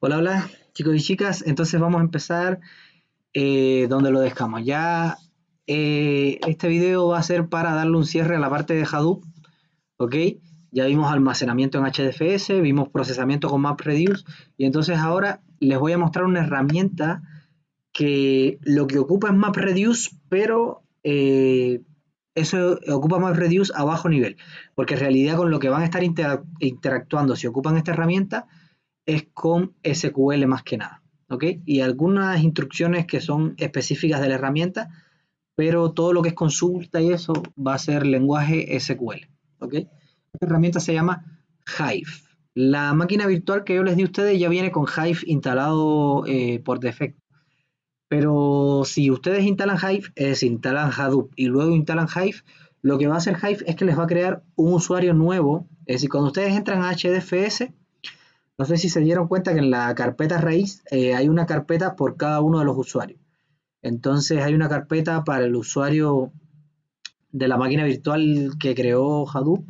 Hola, hola, chicos y chicas. Entonces vamos a empezar donde lo dejamos. Ya este video va a ser para darle un cierre a la parte de Hadoop, ¿ok? Ya vimos almacenamiento en HDFS, vimos procesamiento con MapReduce y entonces ahora les voy a mostrar una herramienta que lo que ocupa es MapReduce, pero eso ocupa MapReduce a bajo nivel, porque en realidad con lo que van a estar interactuando si ocupan esta herramienta es con SQL más que nada, ¿ok? Y algunas instrucciones que son específicas de la herramienta, pero todo lo que es consulta y eso va a ser lenguaje SQL, ¿ok? Esta herramienta se llama Hive. La máquina virtual que yo les di a ustedes ya viene con Hive instalado por defecto. Pero si ustedes instalan Hive, instalan Hadoop y luego instalan Hive, lo que va a hacer Hive es que les va a crear un usuario nuevo. Es decir, cuando ustedes entran a HDFS, no sé si se dieron cuenta que en la carpeta raíz hay una carpeta por cada uno de los usuarios. Entonces hay una carpeta para el usuario de la máquina virtual que creó Hadoop.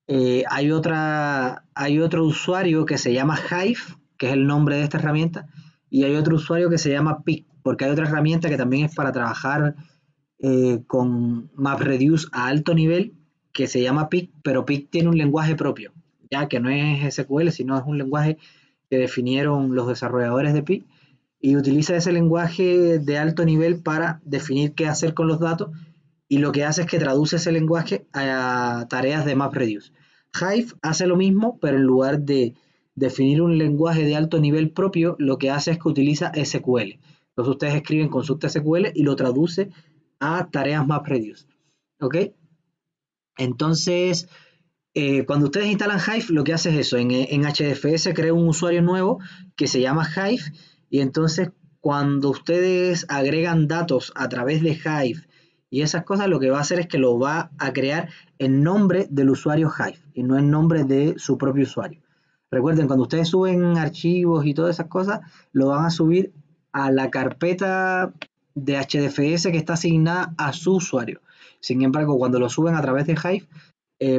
Hay otro usuario que se llama Hive, que es el nombre de esta herramienta, y hay otro usuario que se llama Peak, porque hay otra herramienta que también es para trabajar con MapReduce a alto nivel, que se llama Peak, pero Peak tiene un lenguaje propio, ya que no es SQL, sino es un lenguaje que definieron los desarrolladores de Peak, y utiliza ese lenguaje de alto nivel para definir qué hacer con los datos, y lo que hace es que traduce ese lenguaje a tareas de MapReduce. Hive hace lo mismo, pero en lugar de definir un lenguaje de alto nivel propio, lo que hace es que utiliza SQL. Entonces ustedes escriben consulta SQL y lo traduce a tareas MapReduce. ¿Ok? Entonces, cuando ustedes instalan Hive, lo que hace es eso. En HDFS crea un usuario nuevo que se llama Hive y entonces cuando ustedes agregan datos a través de Hive y esas cosas, lo que va a hacer es que lo va a crear en nombre del usuario Hive y no en nombre de su propio usuario. Recuerden, cuando ustedes suben archivos y todas esas cosas, lo van a subir a la carpeta de HDFS que está asignada a su usuario. Sin embargo, cuando lo suben a través de Hive,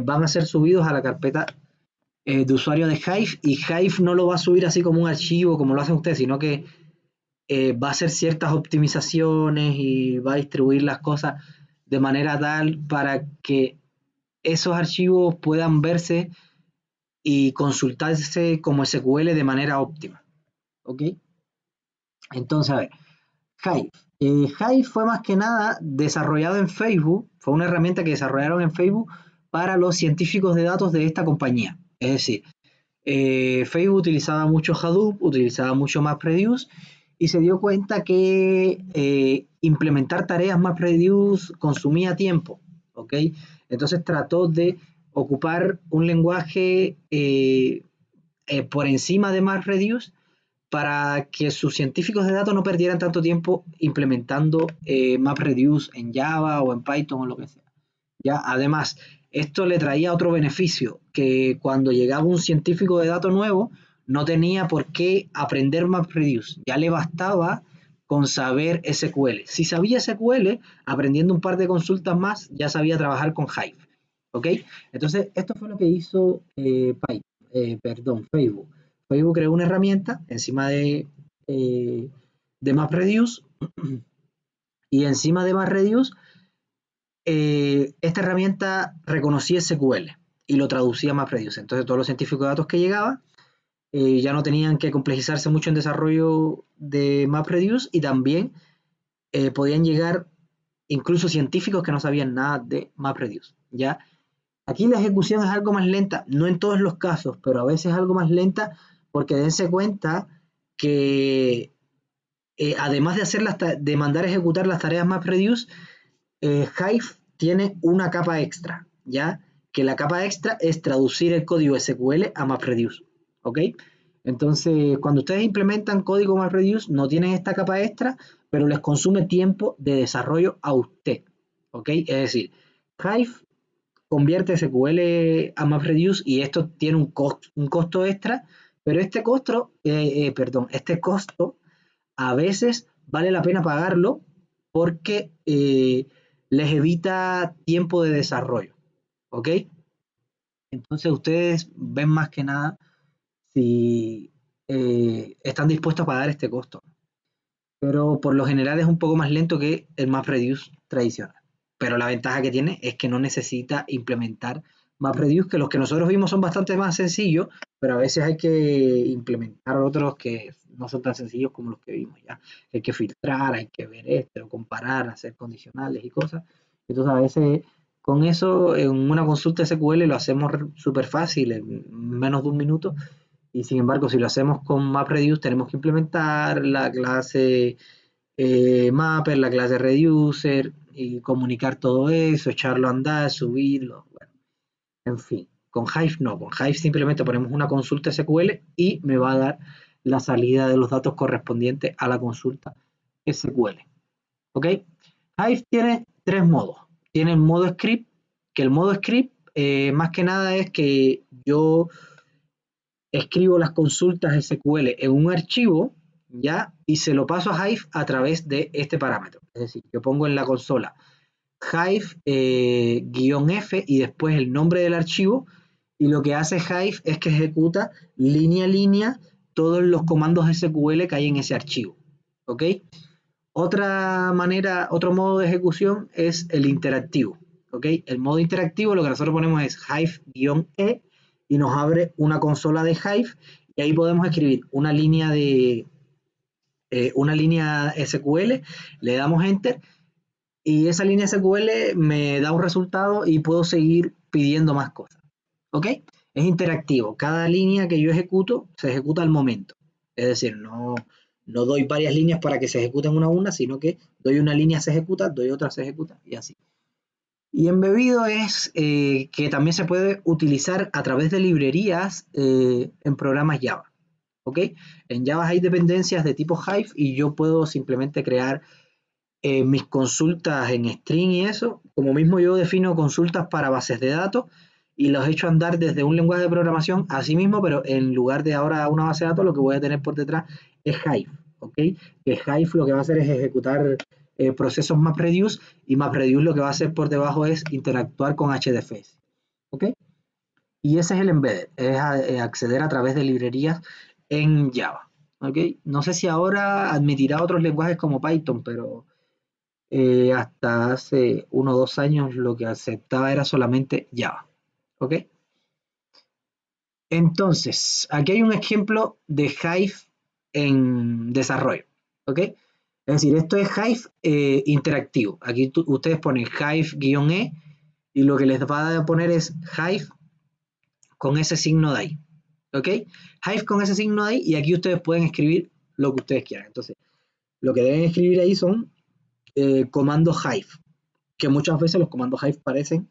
van a ser subidos a la carpeta de usuario de Hive y Hive no lo va a subir así como un archivo como lo hacen ustedes, sino que va a hacer ciertas optimizaciones y va a distribuir las cosas de manera tal para que esos archivos puedan verse y consultarse como SQL de manera óptima. ¿Ok? Entonces, a ver, Hive. Hive fue más que nada desarrollado en Facebook, fue una herramienta que desarrollaron en Facebook para los científicos de datos de esta compañía. Es decir, Facebook utilizaba mucho Hadoop, utilizaba mucho MapReduce y se dio cuenta que implementar tareas MapReduce consumía tiempo, ¿ok? Entonces trató de ocupar un lenguaje por encima de MapReduce para que sus científicos de datos no perdieran tanto tiempo implementando MapReduce en Java o en Python o lo que sea. ¿Ya? Además, esto le traía otro beneficio, que cuando llegaba un científico de datos nuevo, no tenía por qué aprender MapReduce, ya le bastaba con saber SQL. Si sabía SQL, aprendiendo un par de consultas más, ya sabía trabajar con Hive. ¿Ok? Entonces, esto fue lo que hizo Facebook. Facebook creó una herramienta encima de MapReduce y encima de MapReduce esta herramienta reconocía SQL y lo traducía a MapReduce. Entonces todos los científicos de datos que llegaban ya no tenían que complejizarse mucho en desarrollo de MapReduce y también podían llegar incluso científicos que no sabían nada de MapReduce. ¿Ya? Aquí la ejecución es algo más lenta, no en todos los casos, pero a veces algo más lenta porque dense cuenta que además de, de mandar a ejecutar las tareas MapReduce, Hive tiene una capa extra, ¿ya? Que la capa extra es traducir el código SQL a MapReduce, ¿ok? Entonces, cuando ustedes implementan código MapReduce, no tienen esta capa extra, pero les consume tiempo de desarrollo a usted, ¿ok? Es decir, Hive convierte SQL a MapReduce y esto tiene un costo extra, pero este costo a veces vale la pena pagarlo porque les evita tiempo de desarrollo, ¿ok? Entonces ustedes ven más que nada si están dispuestos a pagar este costo. Pero por lo general es un poco más lento que el MapReduce tradicional. Pero la ventaja que tiene es que no necesita implementar MapReduce, que los que nosotros vimos son bastante más sencillos, pero a veces hay que implementar otros que no son tan sencillos como los que vimos ya. Hay que filtrar, hay que ver esto, comparar, hacer condicionales y cosas. Entonces a veces con eso en una consulta SQL lo hacemos súper fácil, en menos de un minuto, y sin embargo si lo hacemos con MapReduce tenemos que implementar la clase Mapper, la clase Reducer, y comunicar todo eso, echarlo a andar, subirlo, bueno, en fin. Con Hive no, con Hive simplemente ponemos una consulta SQL y me va a dar la salida de los datos correspondientes a la consulta SQL. ¿Ok? Hive tiene tres modos. Tiene el modo script, que el modo script más que nada es que yo escribo las consultas SQL en un archivo, ¿ya? Y se lo paso a Hive a través de este parámetro. Es decir, yo pongo en la consola Hive -f y después el nombre del archivo, y lo que hace Hive es que ejecuta línea a línea todos los comandos SQL que hay en ese archivo. ¿Ok? Otra manera, otro modo de ejecución es el interactivo. ¿Ok? El modo interactivo lo que nosotros ponemos es Hive-e y nos abre una consola de Hive y ahí podemos escribir una línea SQL, le damos enter y esa línea SQL me da un resultado y puedo seguir pidiendo más cosas. ¿Ok? Es interactivo. Cada línea que yo ejecuto se ejecuta al momento. Es decir, no doy varias líneas para que se ejecuten una a una, sino que doy una línea, se ejecuta, doy otra, se ejecuta y así. Y embebido es que también se puede utilizar a través de librerías en programas Java. ¿Ok? En Java hay dependencias de tipo Hive y yo puedo simplemente crear mis consultas en string y eso. Como mismo yo defino consultas para bases de datos y los echo a andar desde un lenguaje de programación así mismo, pero en lugar de ahora una base de datos, lo que voy a tener por detrás es Hive. ¿Ok? Que Hive lo que va a hacer es ejecutar procesos MapReduce y MapReduce lo que va a hacer por debajo es interactuar con HDFS. ¿Ok? Y ese es el embedded, es acceder a través de librerías en Java. ¿Ok? No sé si ahora admitirá otros lenguajes como Python, pero hasta hace 1 o 2 años lo que aceptaba era solamente Java. ¿Ok? Entonces, aquí hay un ejemplo de Hive en desarrollo. ¿Ok? Es decir, esto es Hive interactivo. Aquí ustedes ponen Hive-e y lo que les va a poner es Hive con ese signo de ahí. ¿Ok? Hive con ese signo de ahí y aquí ustedes pueden escribir lo que ustedes quieran. Entonces, lo que deben escribir ahí son comandos Hive, que muchas veces los comandos Hive parecen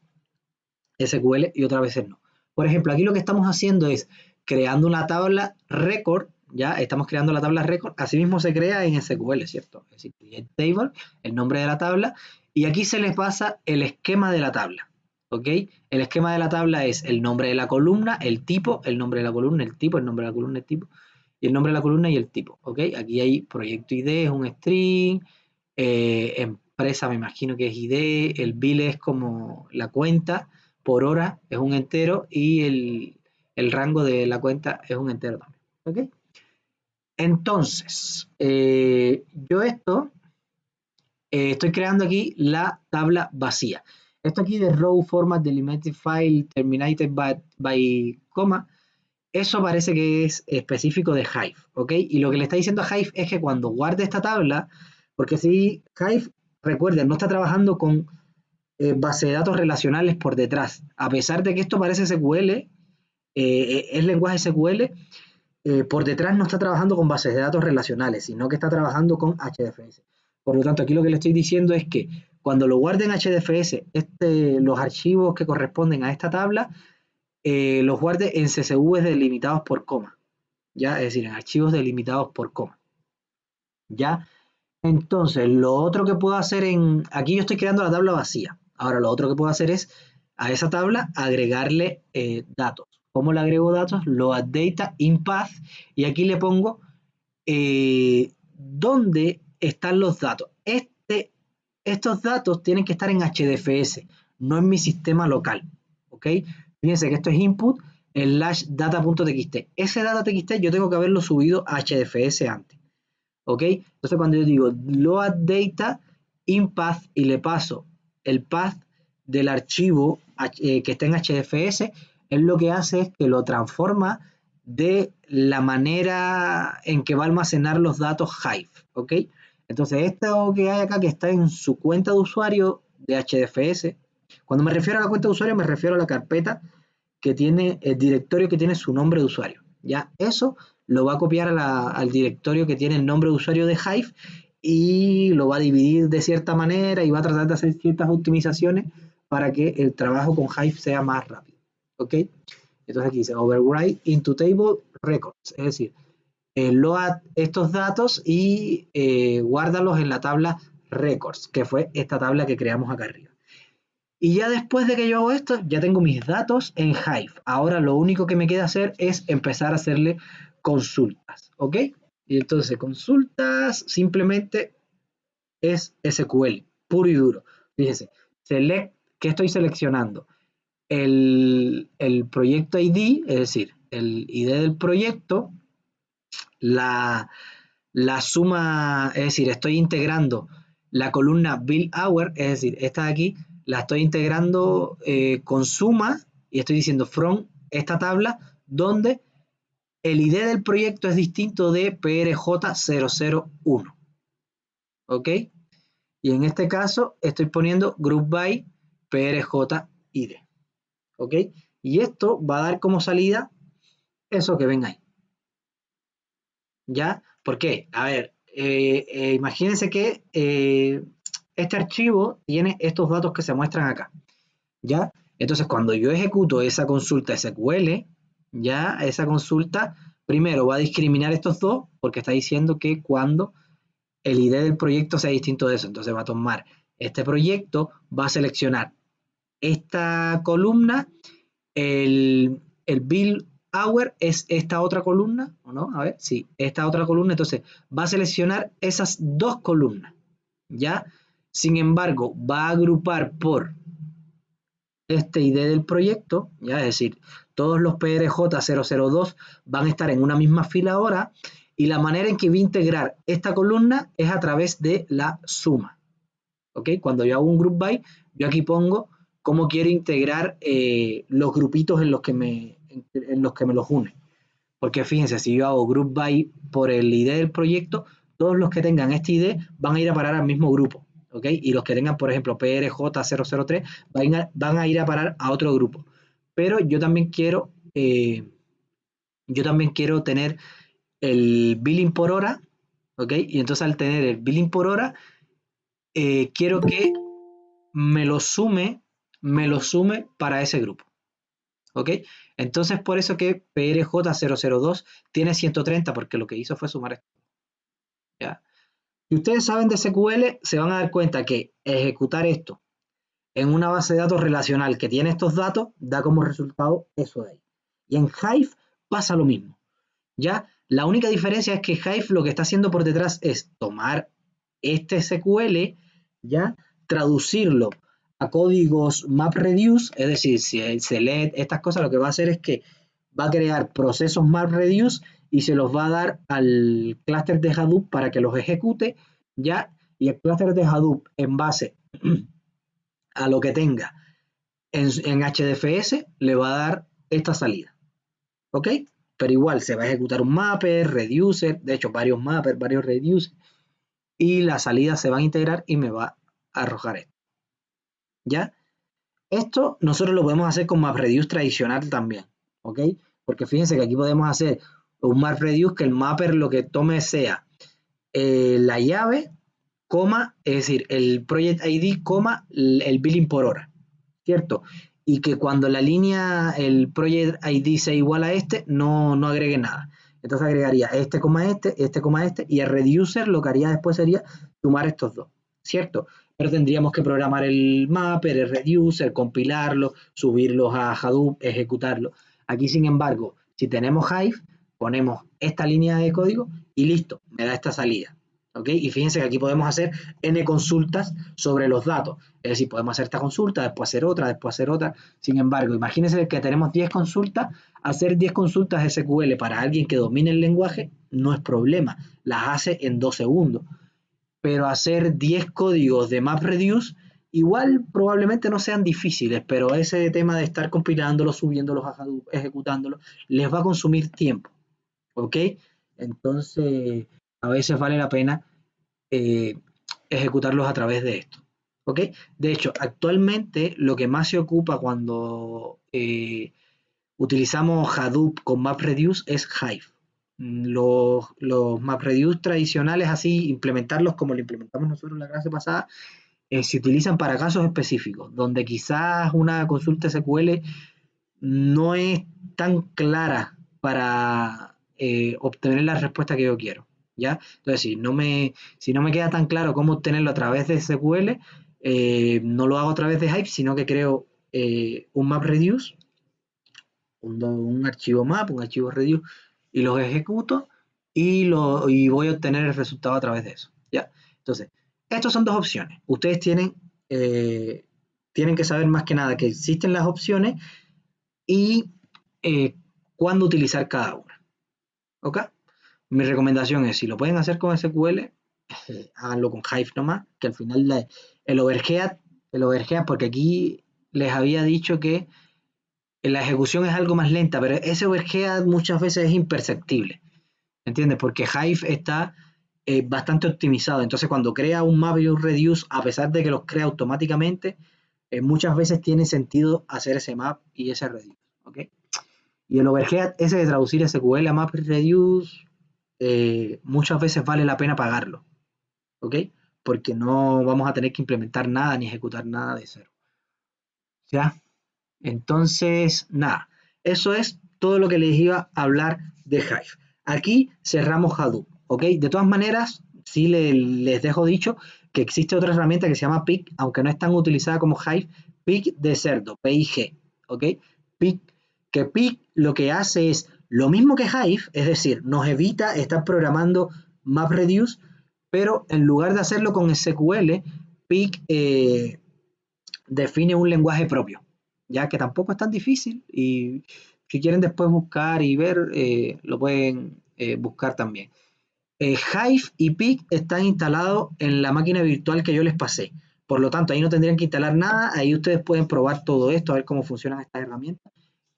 SQL y otras veces no. Por ejemplo, aquí lo que estamos haciendo es creando una tabla record, ya estamos creando la tabla record, así mismo se crea en SQL, ¿cierto? Es decir, create table, el nombre de la tabla, y aquí se les pasa el esquema de la tabla, ¿ok? El esquema de la tabla es el nombre de la columna, el tipo, el nombre de la columna, el tipo, el nombre de la columna, el tipo, y el nombre de la columna y el tipo, ¿ok? Aquí hay proyecto ID, es un string, empresa me imagino que es ID, el bill es como la cuenta, por hora es un entero y el rango de la cuenta es un entero también. ¿Ok? Entonces, yo estoy creando aquí la tabla vacía. Esto aquí de row format delimited file terminated by coma, eso parece que es específico de Hive, ¿ok? Y lo que le está diciendo a Hive es que cuando guarde esta tabla, porque si Hive, recuerden, no está trabajando con base de datos relacionales por detrás. A pesar de que esto parece SQL, es lenguaje SQL, por detrás no está trabajando con bases de datos relacionales, sino que está trabajando con HDFS. Por lo tanto, aquí lo que le estoy diciendo es que cuando lo guarde en HDFS, los archivos que corresponden a esta tabla, los guarde en CSVs delimitados por coma. ¿Ya? Es decir, en archivos delimitados por coma. ¿Ya? Entonces, lo otro que puedo hacer aquí yo estoy creando la tabla vacía. Ahora, lo otro que puedo hacer es a esa tabla agregarle datos. ¿Cómo le agrego datos? Load data in path y aquí le pongo dónde están los datos. Estos datos tienen que estar en HDFS, no en mi sistema local. ¿Ok? Fíjense que esto es input, /data.txt. Ese data.txt yo tengo que haberlo subido a HDFS antes. ¿Ok? Entonces cuando yo digo load data in path y le paso el path del archivo que está en HDFS, él lo que hace es que lo transforma de la manera en que va a almacenar los datos Hive. ¿Ok? Entonces esto que hay acá que está en su cuenta de usuario de HDFS, cuando me refiero a la cuenta de usuario me refiero a la carpeta que tiene el directorio que tiene su nombre de usuario. Ya eso lo va a copiar al directorio que tiene el nombre de usuario de Hive y lo va a dividir de cierta manera y va a tratar de hacer ciertas optimizaciones para que el trabajo con Hive sea más rápido. ¿Ok? Entonces aquí dice override into table records, es decir, load estos datos y guárdalos en la tabla records, que fue esta tabla que creamos acá arriba. Y ya después de que yo hago esto, ya tengo mis datos en Hive. Ahora lo único que me queda hacer es empezar a hacerle consultas, ¿ok? Y entonces consultas simplemente es SQL, puro y duro. Fíjense, ¿qué estoy seleccionando? El proyecto ID, es decir, el ID del proyecto, la suma, es decir, estoy integrando la columna bill hour, es decir, esta de aquí, la estoy integrando con suma y estoy diciendo from esta tabla donde el ID del proyecto es distinto de PRJ001. ¿Ok? Y en este caso estoy poniendo group by PRJID. ¿Ok? Y esto va a dar como salida eso que ven ahí. ¿Ya? ¿Por qué? A ver, imagínense que este archivo tiene estos datos que se muestran acá. ¿Ya? Entonces, cuando yo ejecuto esa consulta SQL, ya esa consulta primero va a discriminar estos dos porque está diciendo que cuando el ID del proyecto sea distinto de eso, entonces va a tomar este proyecto, va a seleccionar esta columna, el bill hour es esta otra columna, ¿o no? A ver, sí, esta otra columna, entonces va a seleccionar esas dos columnas, ¿ya? Sin embargo, va a agrupar por este ID del proyecto, ¿ya? Es decir, todos los PRJ002 van a estar en una misma fila ahora y la manera en que voy a integrar esta columna es a través de la suma. ¿Ok? Cuando yo hago un group by, yo aquí pongo cómo quiero integrar los grupitos en los que me los une. Porque fíjense, si yo hago group by por el ID del proyecto, todos los que tengan este ID van a ir a parar al mismo grupo. ¿Ok? Y los que tengan, por ejemplo, PRJ003 van a ir a parar a otro grupo. Pero yo también quiero tener el billing por hora, ¿ok? Y entonces al tener el billing por hora, quiero que me lo sume para ese grupo. ¿Ok? Entonces por eso que PRJ002 tiene 130, porque lo que hizo fue sumar esto. ¿Ya? Si ustedes saben de SQL, se van a dar cuenta que ejecutar esto en una base de datos relacional que tiene estos datos, da como resultado eso de ahí. Y en Hive pasa lo mismo. ¿Ya? La única diferencia es que Hive lo que está haciendo por detrás es tomar este SQL, ¿ya? Traducirlo a códigos MapReduce, es decir, si se lee estas cosas, lo que va a hacer es que va a crear procesos MapReduce y se los va a dar al clúster de Hadoop para que los ejecute, ¿ya? Y el clúster de Hadoop, en base a lo que tenga en HDFS, le va a dar esta salida. ¿Ok? Pero igual se va a ejecutar un mapper, reducer, de hecho varios mappers, varios reducer, y las salidas se van a integrar y me va a arrojar esto. ¿Ya? Esto nosotros lo podemos hacer con MapReduce tradicional también, ¿ok? Porque fíjense que aquí podemos hacer un MapReduce que el mapper lo que tome sea la llave, coma, es decir, el project ID, coma, el billing por hora, ¿cierto? Y que cuando la línea, el project ID sea igual a este, no agregue nada. Entonces agregaría este, y el reducer lo que haría después sería sumar estos dos, ¿cierto? Pero tendríamos que programar el mapper, el reducer, compilarlo, subirlos a Hadoop, ejecutarlo. Aquí, sin embargo, si tenemos Hive, ponemos esta línea de código y listo, me da esta salida. ¿ok? Y fíjense que aquí podemos hacer n consultas sobre los datos. Es decir, podemos hacer esta consulta, después hacer otra, después hacer otra. Sin embargo, imagínense que tenemos 10 consultas. Hacer 10 consultas SQL para alguien que domine el lenguaje no es problema. Las hace en 2 segundos. Pero hacer 10 códigos de MapReduce igual probablemente no sean difíciles, pero ese tema de estar compilándolos, subiéndolos a Hadoop, ejecutándolos, les va a consumir tiempo, ¿ok? Entonces, a veces vale la pena eh, ejecutarlos a través de esto, ¿ok? De hecho, actualmente lo que más se ocupa cuando utilizamos Hadoop con MapReduce es Hive. Los MapReduce tradicionales, así, implementarlos como lo implementamos nosotros en la clase pasada, se utilizan para casos específicos, donde quizás una consulta SQL no es tan clara para obtener la respuesta que yo quiero, ¿ya? Entonces, si no me queda tan claro cómo obtenerlo a través de SQL, no lo hago a través de Hive, sino que creo un MapReduce, un archivo map, un archivo reduce, y los ejecuto y voy a obtener el resultado a través de eso, ¿ya? Entonces, estas son dos opciones. Ustedes tienen que saber más que nada que existen las opciones y cuándo utilizar cada una. ¿Ok? Mi recomendación es, si lo pueden hacer con SQL, háganlo con Hive nomás, que al final el overhead, porque aquí les había dicho que la ejecución es algo más lenta, pero ese overhead muchas veces es imperceptible, ¿entiendes? Porque Hive está bastante optimizado, entonces cuando crea un map y un reduce, a pesar de que los crea automáticamente, muchas veces tiene sentido hacer ese map y ese reduce, ¿ok? Y el overhead, ese de traducir SQL a map reduce, muchas veces vale la pena pagarlo, ¿ok? Porque no vamos a tener que implementar nada ni ejecutar nada de cero, ¿ya? Entonces, nada, eso es todo lo que les iba a hablar de Hive. Aquí cerramos Hadoop, ¿ok? De todas maneras, sí les dejo dicho que existe otra herramienta que se llama Pig, aunque no es tan utilizada como Hive, Pig de cerdo, PIG, ¿ok? Pig, que Pig lo que hace es lo mismo que Hive, es decir, nos evita estar programando MapReduce, pero en lugar de hacerlo con SQL, Pig define un lenguaje propio, ya que tampoco es tan difícil y si quieren después buscar y ver, lo pueden buscar también. Hive y Pig están instalados en la máquina virtual que yo les pasé. Por lo tanto, ahí no tendrían que instalar nada, ahí ustedes pueden probar todo esto, a ver cómo funcionan estas herramientas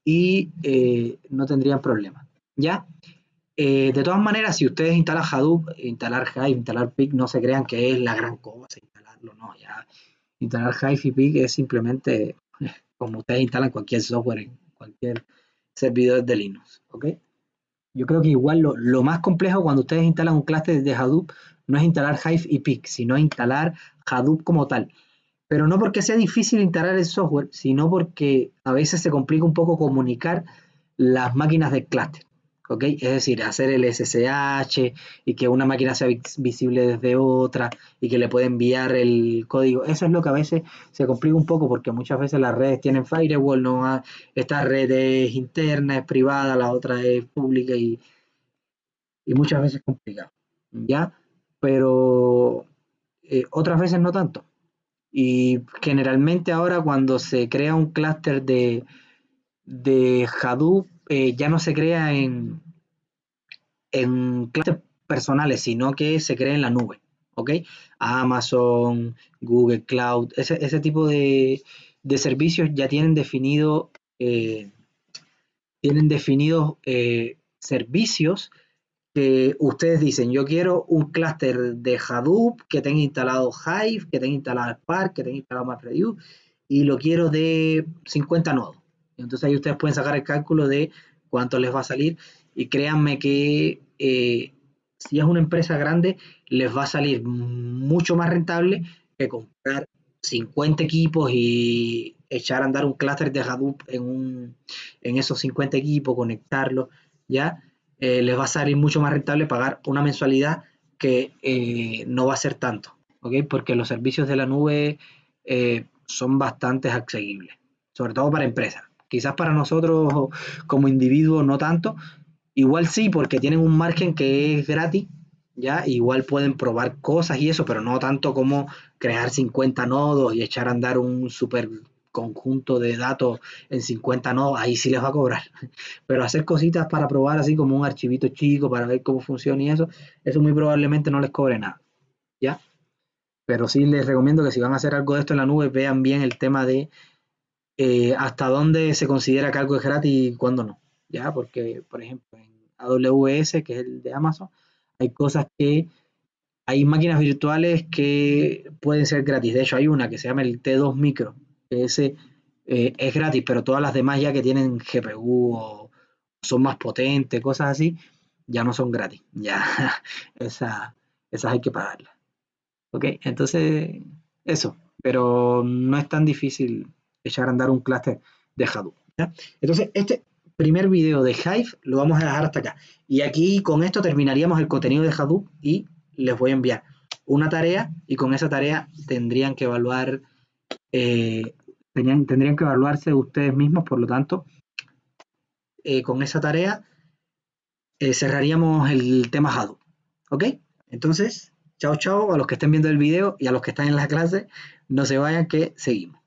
y no tendrían problema. ¿Ya? De todas maneras, si ustedes instalan Hadoop, instalar Hive, instalar Pig, no se crean que es la gran cosa instalarlo, no, ya. Instalar Hive y Pig es simplemente como ustedes instalan cualquier software en cualquier servidor de Linux, ¿ok? Yo creo que igual lo más complejo cuando ustedes instalan un clúster de Hadoop no es instalar Hive y Pig, sino instalar Hadoop como tal. Pero no porque sea difícil instalar el software, sino porque a veces se complica un poco comunicar las máquinas del clúster. ¿Ok? Es decir, hacer el SSH y que una máquina sea visible desde otra y que le pueda enviar el código. Eso es lo que a veces se complica un poco porque muchas veces las redes tienen firewall, no, esta red es interna, es privada, la otra es pública y muchas veces es complicado. ¿Ya? Pero otras veces no tanto. Y generalmente ahora cuando se crea un clúster de Hadoop, ya no se crea en clústeres personales, sino que se crea en la nube. ¿Ok? Amazon, Google Cloud, ese tipo de servicios ya eh, tienen definidos servicios que ustedes dicen, yo quiero un clúster de Hadoop que tenga instalado Hive, que tenga instalado Spark, que tenga instalado MapReduce, y lo quiero de 50 nodos. Entonces ahí ustedes pueden sacar el cálculo de cuánto les va a salir y créanme que si es una empresa grande, les va a salir mucho más rentable que comprar 50 equipos y echar a andar un clúster de Hadoop en esos 50 equipos, conectarlos, ¿ya? Les va a salir mucho más rentable pagar una mensualidad que no va a ser tanto, ¿ok? Porque los servicios de la nube son bastante accesibles, sobre todo para empresas. Quizás para nosotros como individuos no tanto, igual sí, porque tienen un margen que es gratis, ¿ya? Igual pueden probar cosas y eso, pero no tanto como crear 50 nodos y echar a andar un super conjunto de datos en 50 nodos, ahí sí les va a cobrar. Pero hacer cositas para probar así como un archivito chico para ver cómo funciona y eso muy probablemente no les cobre nada, ¿ya? Pero sí les recomiendo que si van a hacer algo de esto en la nube, vean bien el tema de hasta dónde se considera que algo es gratis y cuándo no, ¿ya? Porque, por ejemplo, en AWS, que es el de Amazon, hay cosas que hay máquinas virtuales que pueden ser gratis. De hecho, hay una que se llama el T2 Micro, que ese es gratis, pero todas las demás ya que tienen GPU o son más potentes, cosas así, ya no son gratis. Ya esa, esas hay que pagarlas. ¿Ok? Entonces, eso. Pero no es tan difícil echar a andar un clúster de Hadoop. ¿Ya? Entonces, este primer video de Hive lo vamos a dejar hasta acá. Y aquí con esto terminaríamos el contenido de Hadoop y les voy a enviar una tarea y con esa tarea tendrían que evaluar, tendrían que evaluarse ustedes mismos, por lo tanto, con esa tarea cerraríamos el tema Hadoop. ¿Ok? Entonces, chao, chao a los que estén viendo el video y a los que están en la clase, no se vayan que seguimos.